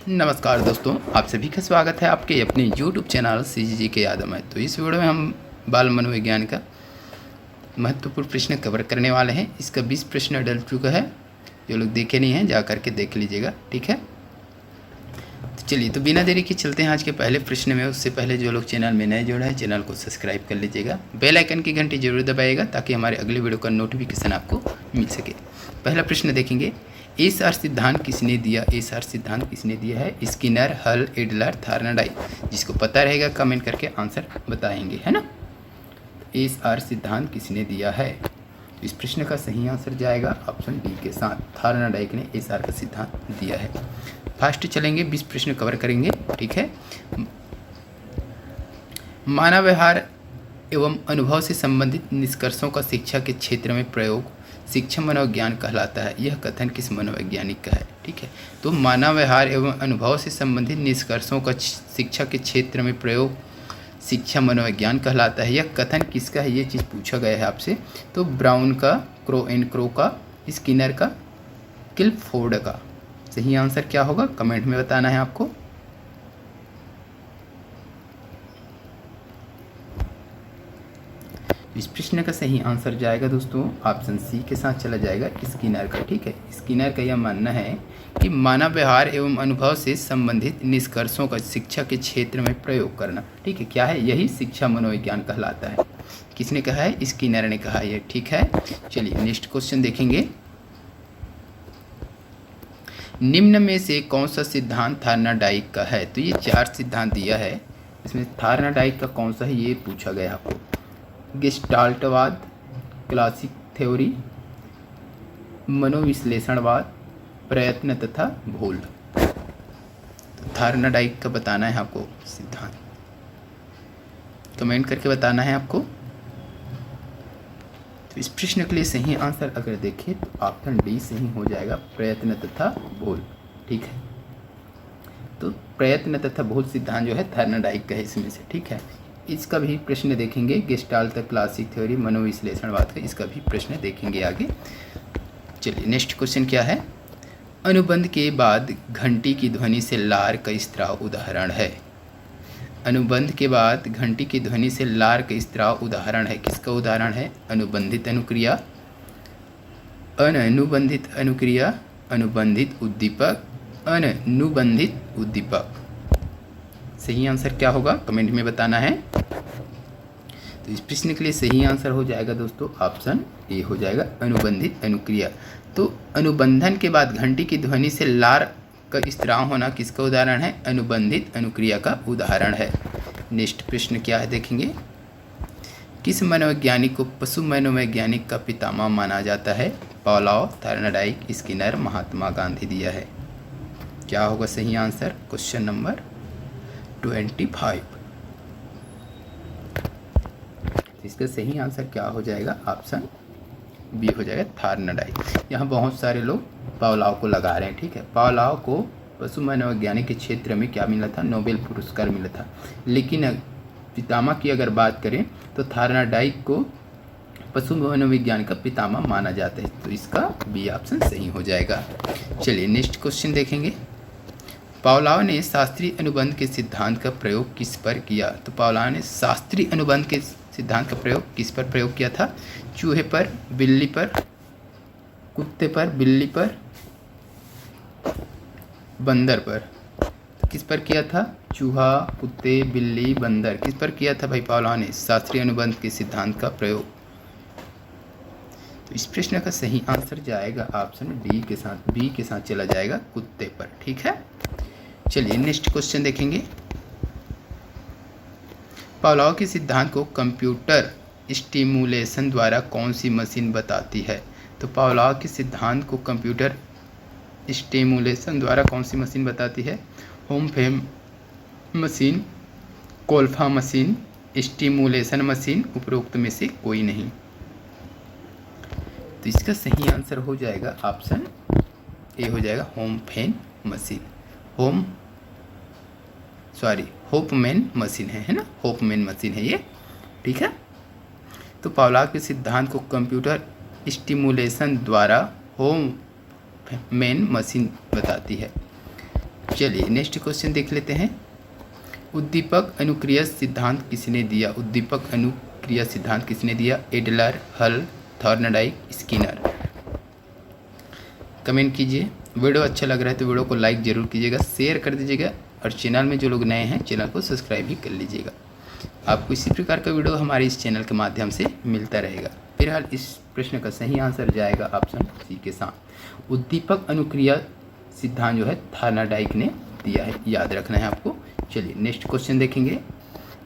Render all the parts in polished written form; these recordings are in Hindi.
नमस्कार दोस्तों, आप सभी का स्वागत है आपके अपने YouTube चैनल CGG के यादव में। तो इस वीडियो में हम बाल मनोविज्ञान का महत्वपूर्ण प्रश्न कवर करने वाले हैं। इसका 20 प्रश्न डल चुका है। जो लोग देखे नहीं हैं जा करके देख लीजिएगा, ठीक है। तो चलिए, तो बिना देरी के चलते हैं आज के पहले प्रश्न में। उससे पहले जो लोग चैनल में नए जुड़े हैं चैनल को सब्सक्राइब कर लीजिएगा, बेल आइकन की घंटी जरूर दबाइएगा ताकि हमारे अगले वीडियो का नोटिफिकेशन आपको मिल सके। पहला प्रश्न देखेंगे, एसआर सिद्धांत किसने दिया? एसआर सिद्धांत किसने दिया है? स्किनर, हल, एडलर, थार्नडाइक। जिसको पता रहेगा कमेंट करके आंसर बताएंगे, है ना। एसआर सिद्धांत किसने दिया है? इस प्रश्न का सही आंसर जाएगा ऑप्शन डी के साथ, थार्नडाइक ने एसआर का सिद्धांत दिया है। फास्ट चलेंगे, 20 प्रश्न कवर करेंगे, ठीक है। मानव व्यवहार एवं अनुभव से संबंधित निष्कर्षों का शिक्षा के क्षेत्र में प्रयोग शिक्षा मनोविज्ञान कहलाता है। यह कथन किस मनोवैज्ञानिक का है? ठीक है, तो मानव व्यवहार एवं अनुभव से संबंधित निष्कर्षों का शिक्षा के क्षेत्र में प्रयोग शिक्षा मनोविज्ञान कहलाता है। यह कथन किसका है? ये चीज़ पूछा गया है आपसे। तो ब्राउन का, क्रो का, स्किनर का, किलफोर्ड का। सही आंसर क्या होगा कमेंट में बताना है आपको। इस प्रश्न का सही आंसर जाएगा दोस्तों ऑप्शन सी के साथ चला जाएगा, स्किनर का। ठीक है, स्किनर का यह मानना है कि मानव व्यवहार एवं अनुभव से संबंधित निष्कर्षों का शिक्षा के क्षेत्र में प्रयोग करना, ठीक है, क्या है? यही शिक्षा मनोविज्ञान कहलाता है। किसने कहा है? स्किनर ने कहा है, ठीक है। चलिए नेक्स्ट क्वेश्चन देखेंगे। निम्न में से कौन सा सिद्धांत थार्नडाइक का है? तो ये 4 सिद्धांत दिया है, इसमें थार्नडाइक का कौन सा है ये पूछा गया आपको। गेस्टाल्टवाद, क्लासिक थ्योरी, मनोविश्लेषणवाद, प्रयत्न तथा भूल। तो थार्नडाइक का बताना है आपको सिद्धांत, कमेंट करके बताना है आपको। तो इस प्रश्न के लिए सही आंसर अगर देखें तो ऑप्शन डी सही हो जाएगा, प्रयत्न तथा भूल। ठीक है, तो प्रयत्न तथा भूल सिद्धांत जो है थार्नडाइक का है इसमें से, ठीक है। इसका भी प्रश्न देखेंगे, गेस्टाल्ट, क्लासिक थ्योरी, मनोविश्लेषणवाद का, इसका भी प्रश्न देखेंगे आगे। चलिए नेक्स्ट क्वेश्चन क्या है। अनुबंध के बाद घंटी की ध्वनि से लार का स्त्राव उदाहरण है। अनुबंध के बाद घंटी की ध्वनि से लार का स्त्राव उदाहरण है। किसका उदाहरण है? अनुबंधित अनुक्रिया, अननुबंधित अनुक्रिया, अनुबंधित उद्दीपक, अननुबंधित उद्दीपक। सही आंसर क्या होगा कमेंट में बताना है। तो इस प्रश्न के लिए सही आंसर हो जाएगा दोस्तों ऑप्शन ए हो जाएगा, अनुबंधित अनुक्रिया। तो अनुबंधन के बाद घंटी की ध्वनि से लार का स्त्राव होना किसका उदाहरण है? अनुबंधित अनुक्रिया का उदाहरण है। नेक्स्ट प्रश्न क्या है देखेंगे। किस मनोवैज्ञानिक को पशु मनोवैज्ञानिक का पितामह माना जाता है? Pavlov, Thorndike, Skinner, Mahatma Gandhi दिया है। क्या होगा सही आंसर क्वेश्चन नंबर 25। इसका सही आंसर क्या हो जाएगा? ऑप्शन बी हो जाएगा, थार्नडाइक। यहाँ बहुत सारे लोग पावलोव को लगा रहे हैं, ठीक है। पावलोव को पशु मनोवैज्ञानिक के क्षेत्र में क्या मिला था? नोबेल पुरस्कार मिला था। लेकिन पितामह की अगर बात करें तो थार्नडाइक को पशु मनोविज्ञान का पितामह माना जाता है। तो इसका बी ऑप्शन सही हो जाएगा। चलिए नेक्स्ट क्वेश्चन देखेंगे। पावलोव ने शास्त्रीय अनुबंध के सिद्धांत का प्रयोग किस पर किया? तो पावलोव ने शास्त्रीय अनुबंध के सिद्धांत का प्रयोग किस पर प्रयोग किया था? चूहे पर, बिल्ली पर, कुत्ते पर, बिल्ली पर, बंदर पर। तो किस पर किया था? चूहा, कुत्ते, बिल्ली, बंदर, किस पर किया था भाई पावलोव ने शास्त्रीय अनुबंध के सिद्धांत का प्रयोग? तो इस प्रश्न का सही आंसर जाएगा ऑप्शन डी के साथ, बी के साथ चला जाएगा, कुत्ते पर। ठीक है, चलिए नेक्स्ट क्वेश्चन देखेंगे। पावलोव के सिद्धांत को कंप्यूटर स्टिमुलेशन द्वारा कौन सी मशीन बताती है? तो पावलोव के सिद्धांत को कंप्यूटर स्टिमुलेशन द्वारा कौन सी मशीन बताती है? होमफेम मशीन, कोल्फा मशीन, स्टिमुलेशन मशीन, उपरोक्त में से कोई नहीं। तो इसका सही आंसर हो जाएगा ऑप्शन ए हो जाएगा, होमफेम मशीन। होपमैन मशीन है ना, होपमैन मशीन है ये, ठीक है। तो पावलोव के सिद्धांत को कंप्यूटर स्टिमुलेशन द्वारा होममैन मशीन बताती है। चलिए नेक्स्ट क्वेश्चन देख लेते हैं। उद्दीपक अनुक्रिया सिद्धांत किसने दिया? उद्दीपक अनुक्रिया सिद्धांत किसने दिया? एडलर, हल, थॉर्नडाइक, स्किनर। कमेंट कीजिए। वीडियो अच्छा लग रहा है तो वीडियो को लाइक ज़रूर कीजिएगा, शेयर कर दीजिएगा और चैनल में जो लोग नए हैं चैनल को सब्सक्राइब भी कर लीजिएगा। आपको इसी प्रकार का वीडियो हमारे इस चैनल के माध्यम से मिलता रहेगा। फिलहाल इस प्रश्न का सही आंसर जाएगा ऑप्शन सी के साथ। उद्दीपक अनुक्रिया सिद्धांत जो है थॉर्नडाइक ने दिया है, याद रखना है आपको। चलिए नेक्स्ट क्वेश्चन देखेंगे।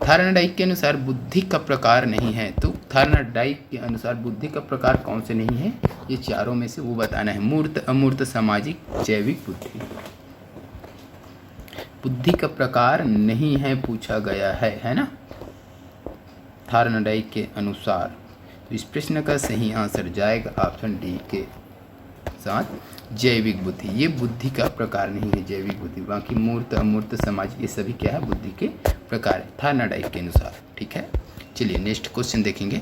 थॉर्नडाइक के अनुसार बुद्धि का प्रकार नहीं है, तो थॉर्नडाइक के अनुसार बुद्धि का प्रकार कौन से नहीं है? ये चारों में से वो बताना है। मूर्त, अमूर्त, सामाजिक, जैविक बुद्धि। बुद्धि का प्रकार नहीं है पूछा गया है ना, थॉर्नडाइक के अनुसार। तो इस प्रश्न का सही आंसर जाएगा ऑप्शन डी के साथ, जैविक बुद्धि। ये बुद्धि का प्रकार नहीं है जैविक बुद्धि। बाकी मूर्त, अमूर्त, सामाजिक ये सभी क्या है? बुद्धि के प्रकार है थॉर्नडाइक के अनुसार। ठीक है, चलिए नेक्स्ट क्वेश्चन देखेंगे।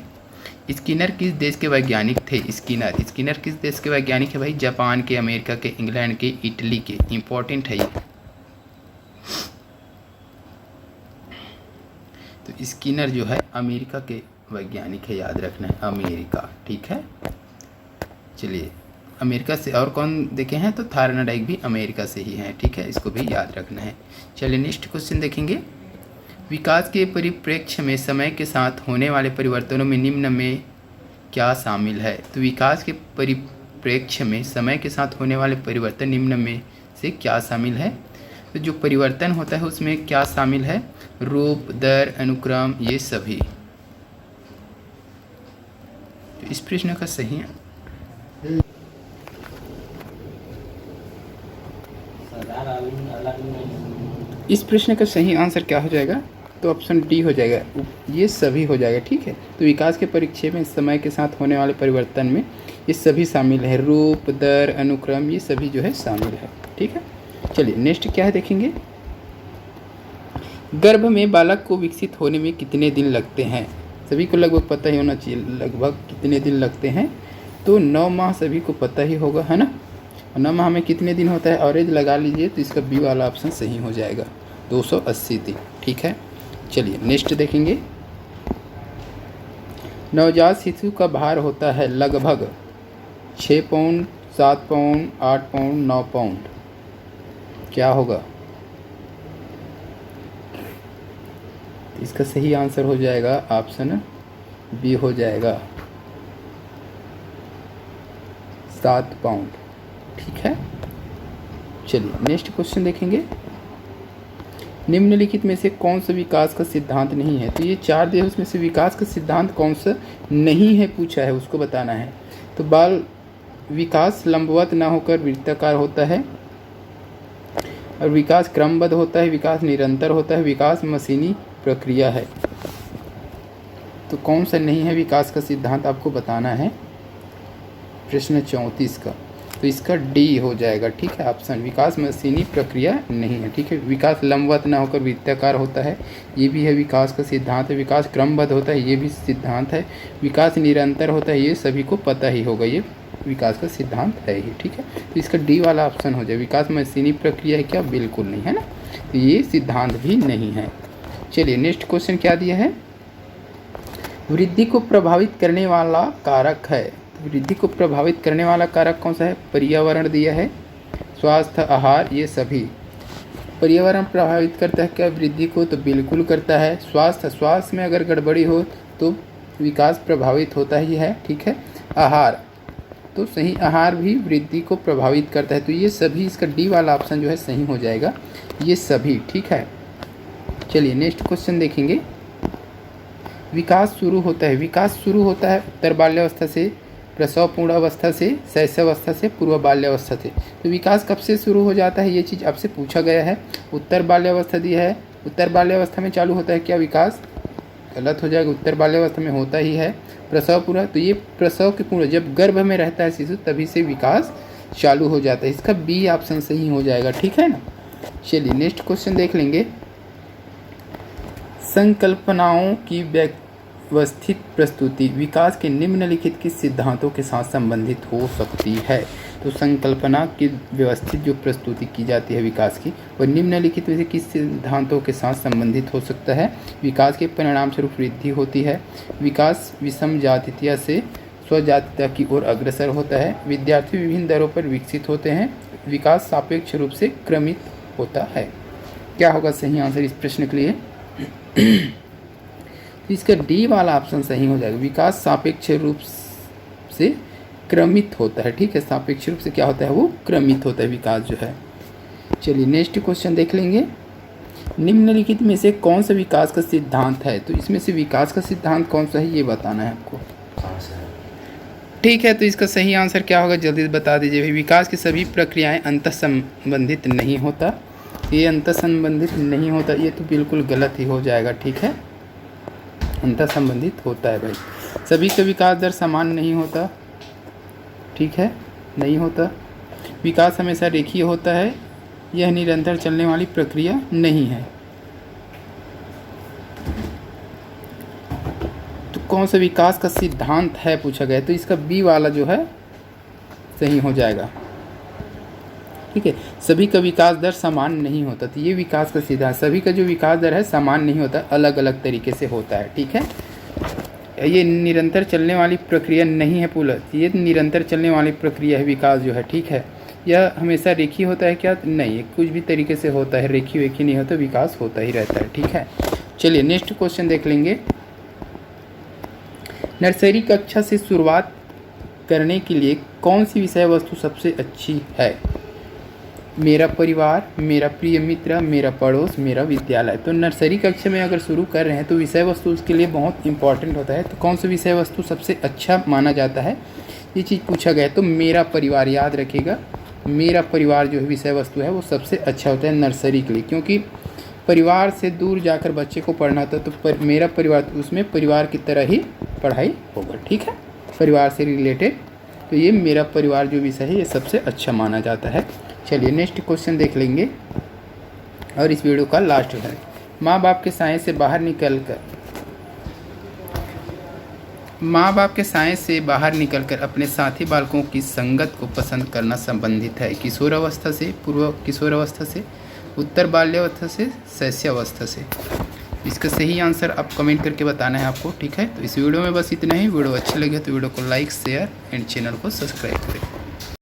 स्किनर किस देश के वैज्ञानिक थे? स्किनर किस देश के वैज्ञानिक है भाई? जापान के, अमेरिका के, इंग्लैंड के, इटली के। इंपॉर्टेंट है ये। तो स्किनर जो है अमेरिका के वैज्ञानिक है, याद रखना है, अमेरिका। ठीक है, चलिए अमेरिका से और कौन देखे हैं? तो थॉर्नडाइक भी अमेरिका से ही हैं। ठीक है, इसको भी याद रखना है। चलिए नेक्स्ट क्वेश्चन देखेंगे। विकास के परिप्रेक्ष्य में समय के साथ होने वाले परिवर्तनों में निम्न में क्या शामिल है? तो विकास के परिप्रेक्ष्य में समय के साथ होने वाले परिवर्तन निम्न में से क्या शामिल है? तो जो परिवर्तन होता है उसमें क्या शामिल है? रूप, दर, अनुक्रम, ये सभी। तो इस प्रश्न का सही है इस प्रश्न का सही आंसर क्या हो जाएगा? तो ऑप्शन डी हो जाएगा, ये सभी हो जाएगा। ठीक है, तो विकास के परिप्रेक्ष्य में समय के साथ होने वाले परिवर्तन में ये सभी शामिल है। रूप, दर, अनुक्रम, ये सभी जो है शामिल है। ठीक है, चलिए नेक्स्ट क्या है देखेंगे। गर्भ में बालक को विकसित होने में कितने दिन लगते हैं? सभी को लगभग पता ही होना चाहिए लगभग कितने दिन लगते हैं। तो 9 माह सभी को पता ही होगा, है ना। 9 माह में कितने दिन होता है? एवरेज लगा लीजिए, तो इसका बी वाला ऑप्शन सही हो जाएगा, 280 दिन। ठीक है, चलिए नेक्स्ट देखेंगे। नवजात शिशु का भार होता है लगभग 6 पाउंड, 7 पाउंड, 8 पाउंड, 9 पाउंड। क्या होगा? इसका सही आंसर हो जाएगा ऑप्शन बी हो जाएगा, 7 पाउंड। ठीक है, चलिए नेक्स्ट क्वेश्चन देखेंगे। निम्नलिखित में से कौन सा विकास का सिद्धांत नहीं है? तो ये 4 दिए उसमें से विकास का सिद्धांत कौन सा नहीं है पूछा है, उसको बताना है। तो बाल विकास लंबवत ना होकर वृत्ताकार होता है, और विकास क्रमबद्ध होता है, विकास निरंतर होता है, विकास मशीनी प्रक्रिया है। तो कौन सा नहीं है विकास का सिद्धांत आपको बताना है, प्रश्न 34 का। तो इसका डी हो जाएगा। ठीक है, ऑप्शन विकास मशीनी प्रक्रिया नहीं है। ठीक है, विकास लंबवत ना होकर वृत्ताकार होता है, ये भी है विकास का सिद्धांत है। विकास क्रमबद्ध होता है, ये भी सिद्धांत है। विकास निरंतर होता है, ये सभी को पता ही होगा, ये विकास का सिद्धांत है ही। ठीक है, तो इसका डी वाला ऑप्शन हो जाए। विकास मशीनी प्रक्रिया है क्या? बिल्कुल नहीं, है ना, तो ये सिद्धांत भी नहीं है। चलिए नेक्स्ट क्वेश्चन क्या दिया है। वृद्धि को प्रभावित करने वाला कारक है। वृद्धि को प्रभावित करने वाला कारक कौन सा है? पर्यावरण दिया है, स्वास्थ्य, आहार, ये सभी। पर्यावरण प्रभावित करता है क्या वृद्धि को? तो बिल्कुल करता है। स्वास्थ्य में अगर गड़बड़ी हो तो विकास प्रभावित होता ही है। ठीक है, आहार, तो सही आहार भी वृद्धि को प्रभावित करता है। तो ये सभी, इसका डी वाला ऑप्शन जो है सही हो जाएगा, ये सभी। ठीक है, चलिए नेक्स्ट क्वेश्चन देखेंगे। विकास शुरू होता है उत्तर बाल्यावस्था से, प्रसव पूर्ण अवस्था से, शैशवावस्था से, पूर्व बाल्यावस्था से। तो विकास कब से शुरू हो जाता है? ये चीज़ आपसे पूछा गया है। उत्तर बाल्यावस्था दी है, उत्तर बाल्यावस्था में चालू होता है क्या विकास? गलत हो जाएगा, उत्तर बाल्यावस्था में होता ही है। प्रसव पूर्व, तो ये प्रसव के पूर्व जब गर्भ में रहता है शिशु तभी से विकास चालू हो जाता है। इसका बी ऑप्शन सही हो जाएगा। ठीक है ना, चलिए नेक्स्ट क्वेश्चन देख लेंगे। संकल्पनाओं की व्यवस्थित प्रस्तुति विकास के निम्नलिखित किस सिद्धांतों के साथ संबंधित हो सकती है? तो संकल्पना की व्यवस्थित जो प्रस्तुति की जाती है विकास की, वह निम्नलिखित में से किस सिद्धांतों के साथ संबंधित हो सकता है? विकास के परिणाम स्वरूप वृद्धि होती है, विकास विषम जातीयता से स्वजातीयता की ओर अग्रसर होता है, विद्यार्थी विभिन्न दरों पर विकसित होते हैं, विकास सापेक्ष रूप से क्रमित होता है। क्या होगा सही आंसर इस प्रश्न के लिए? तो इसका डी वाला ऑप्शन सही हो जाएगा, विकास सापेक्ष रूप से क्रमित होता है। ठीक है, सापेक्ष रूप से क्या होता है? वो क्रमित होता है विकास जो है। चलिए नेक्स्ट क्वेश्चन देख लेंगे। निम्नलिखित में से कौन सा विकास का सिद्धांत है? तो इसमें से विकास का सिद्धांत कौन सा है ये बताना है आपको। ठीक है, तो इसका सही आंसर क्या होगा जल्दी बता दीजिए भाई। विकास की सभी प्रक्रियाएं अंतः संबंधित नहीं होता, ये अंतः संबंधित नहीं होता, ये तो बिल्कुल गलत ही हो जाएगा। ठीक है, अंतः संबंधित होता है भाई। सभी का विकास दर समान नहीं होता, ठीक है, नहीं होता। विकास हमेशा रेखीय होता है, यह निरंतर चलने वाली प्रक्रिया नहीं है। तो कौन सा विकास का सिद्धांत है पूछा गया, तो इसका बी वाला जो है सही हो जाएगा। ठीक है, सभी का विकास दर समान नहीं होता, तो ये विकास का सिद्धांत, सभी का जो विकास दर है समान नहीं होता, अलग अलग तरीके से होता है। ठीक है, ये निरंतर चलने वाली प्रक्रिया नहीं है पुलत, ये निरंतर चलने वाली प्रक्रिया है विकास जो है। ठीक है, यह हमेशा रेखीय होता है क्या? नहीं, कुछ भी तरीके से होता है, रेखीय वेखीय नहीं होता, विकास होता ही रहता है। ठीक है, चलिए नेक्स्ट क्वेश्चन देख लेंगे। नर्सरी कक्षा से शुरुआत करने के लिए कौन सी विषय वस्तु सबसे अच्छी है? मेरा परिवार, मेरा प्रिय मित्र, मेरा पड़ोस, मेरा विद्यालय। तो नर्सरी कक्षा में अगर शुरू कर रहे हैं तो विषय वस्तु उसके लिए बहुत इंपॉर्टेंट होता है। तो कौन सा विषय वस्तु सबसे अच्छा माना जाता है, ये चीज़ पूछा गया है। तो मेरा परिवार, याद रखिएगा, मेरा परिवार जो विषय वस्तु है वो सबसे अच्छा होता है नर्सरी के लिए, क्योंकि परिवार से दूर जाकर बच्चे को पढ़ना होता है। तो मेरा परिवार, तो उसमें परिवार की तरह ही पढ़ाई होगा। ठीक है, परिवार से रिलेटेड, तो ये मेरा परिवार जो विषय है ये सबसे अच्छा माना जाता है। चलिए नेक्स्ट क्वेश्चन देख लेंगे और इस वीडियो का लास्ट है। माँ बाप के साए से बाहर निकलकर अपने साथी बालकों की संगत को पसंद करना संबंधित है किशोरावस्था से, पूर्व किशोरावस्था से, उत्तर बाल्यावस्था से, शैशवावस्था से। इसका सही आंसर आप कमेंट करके बताना है आपको। ठीक है, तो इस वीडियो में बस इतना ही। वीडियो अच्छी लगे तो वीडियो को लाइक, शेयर एंड चैनल को सब्सक्राइब करें।